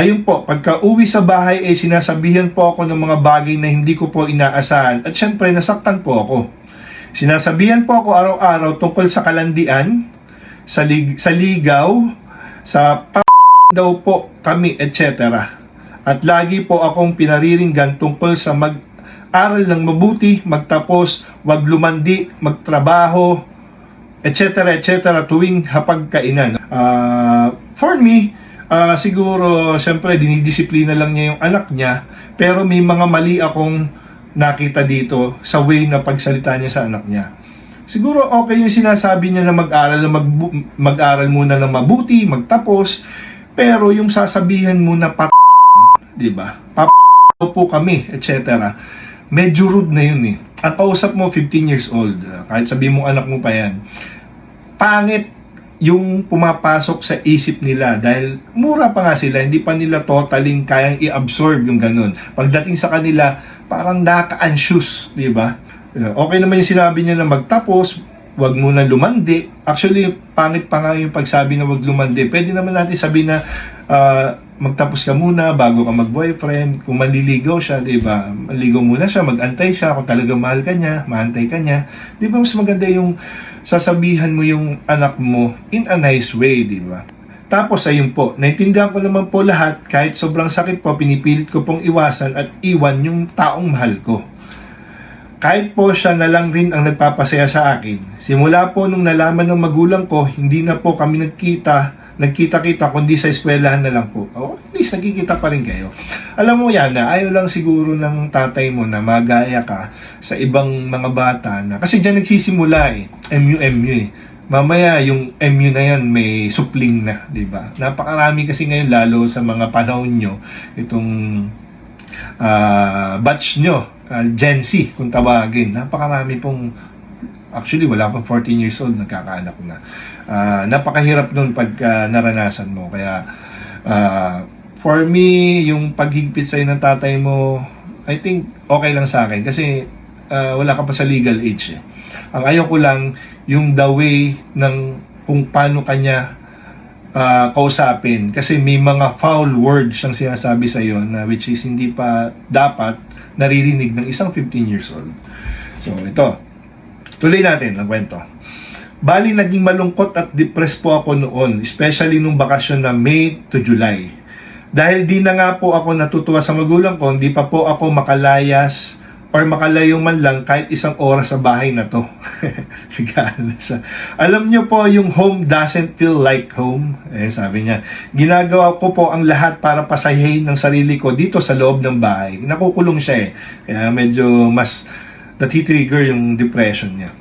Ayun po, pagka uwi sa bahay ay sinasabihan po ako ng mga bagay na hindi ko po inaasahan at syempre nasaktan po ako. Sinasabihan po ako araw-araw tungkol sa kalandian, sa ligaw, sa daw po kami, etc. At lagi po akong pinariringgan tungkol sa mag-aral ng mabuti, magtapos, wag lumandi, magtrabaho, etc. etc. tuwing hapagkainan. For me, siguro, syempre, dinidisiplina lang niya yung anak niya, pero may mga mali akong nakita dito sa way na pagsalita niya sa anak niya. Siguro okay yung sinasabi niya na mag-aral muna ng mabuti, magtapos, pero yung sasabihan mo na di ba? Po kami, etc. Medyo rude na yun eh. Ang kausap mo 15 years old, kahit sabihin mo anak mo pa yan. Pangit yung pumapasok sa isip nila dahil mura pa nga sila, hindi pa nila totaling kayang i-absorb yung ganun. Pagdating sa kanila, parang naka-anxious, di ba? Okay naman yung sinabi niya na magtapos, wag muna lumandi. Actually, pangit pa nga yung pagsabi na wag lumandi. Pwede naman natin sabihin na magtapos ka muna bago ka mag-boyfriend. Kung manliligaw siya, di ba? Maligaw muna siya, mag-antay siya. Kung talaga mahal ka niya, maantay ka niya. Di ba mas maganda yung sasabihan mo yung anak mo in a nice way, di ba? Tapos ayun po, naintindihan ko naman po lahat, kahit sobrang sakit po, pinipilit ko pong iwasan at iwan yung taong mahal ko. Kahit po siya na lang rin ang nagpapasaya sa akin. Simula po nung nalaman ng magulang ko, hindi na po kami nagkita-kita kundi sa eskwelahan na lang po. O, at least nagkikita pa rin kayo. Alam mo yan na ayaw lang siguro ng tatay mo na magaya ka sa ibang mga bata na, kasi dyan nagsisimula eh, MU eh. Mamaya yung MU na yan may supling na, di ba? Napakarami kasi ngayon lalo sa mga panahon nyo, itong batch nyo, Gen Z kung tawagin. Napakarami pong, actually wala pa 14 years old, nagkakaanak na. Napakahirap nun pag naranasan mo. Kaya for me, yung paghigpit sa'yo ng tatay mo, I think okay lang sa akin kasi wala ka pa sa legal age eh. Ang ayaw ko lang yung the way ng kung paano kanya kausapin, kasi may mga foul words siyang sinasabi sa iyo na which is hindi pa dapat naririnig ng isang 15 years old. So ito, tuloy natin ang kwento. Bali, naging malungkot at depressed po ako noon, especially nung bakasyon na May to July. Dahil di na nga po ako natutuwa sa magulang ko, hindi pa po ako makalayas or makalayo man lang kahit isang oras sa bahay na to. Nagkaan na siya. Alam niyo po, yung home doesn't feel like home. Sabi niya, ginagawa ko po ang lahat para pasayahin ng sarili ko dito sa loob ng bahay. Nakukulong siya eh. Kaya medyo mas natitrigger yung depression niya.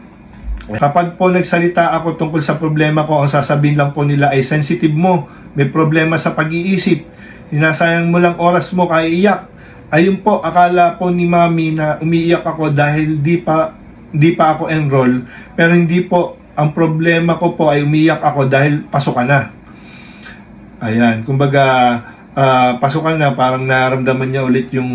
Kapag po nagsalita ako tungkol sa problema ko, ang sasabihin lang po nila ay sensitive mo, may problema sa pag-iisip, sinasayang mo lang oras mo kaya iyak. Ayun po, akala po ni mami na umiiyak ako dahil di pa ako enroll, pero hindi po. Ang problema ko po ay umiiyak ako dahil pasukan na. Ayan, kumbaga pasukan na, parang naramdaman niya ulit yung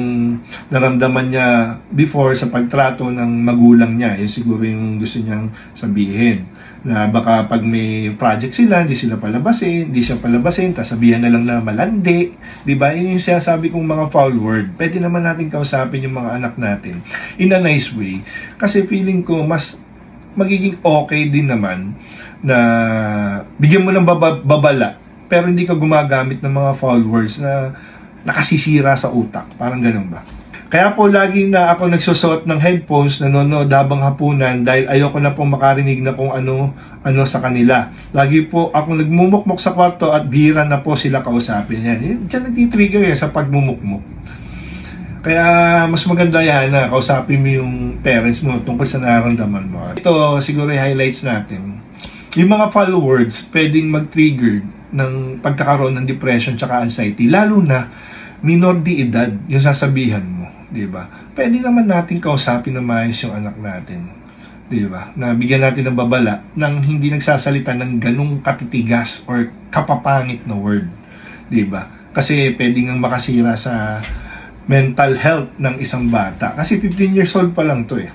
naramdaman niya before sa pagtrato ng magulang niya. Yun siguro yung gusto niyang sabihin, na baka pag may project sila, hindi siya palabasin, tapos sabihan na lang na malandi, di ba? Yun yung sinasabi kong mga foul word. Pwede naman natin kausapin yung mga anak natin in a nice way, kasi feeling ko mas magiging okay din naman na bigyan mo ng babala, pero hindi ka gumagamit ng mga foul words na nakasisira sa utak. Parang ganun ba? Kaya po lagi na ako nagsusuot ng headphones, nanonood habang hapunan dahil ayoko na pong makarinig na kung ano sa kanila. Lagi po ako nagmumukmok sa kwarto at bihira na po sila kausapin yan. Diyan nagtitrigger yan sa pagmumukmok. Kaya mas maganda yan na kausapin mo yung parents mo tungkol sa nararamdaman mo. Ito siguro yung highlights natin. Yung mga foul words pwedeng mag-trigger ng pagkakaroon ng depression tsaka anxiety, lalo na minor de edad yung sasabihan mo, di ba? Pwede naman natin kausapin na maayos yung anak natin, di ba? Na bigyan natin ng babala nang hindi nagsasalita ng ganung katitigas or kapapangit na word, di ba? Kasi pwede ngang makasira sa mental health ng isang bata. Kasi 15 years old pa lang to eh.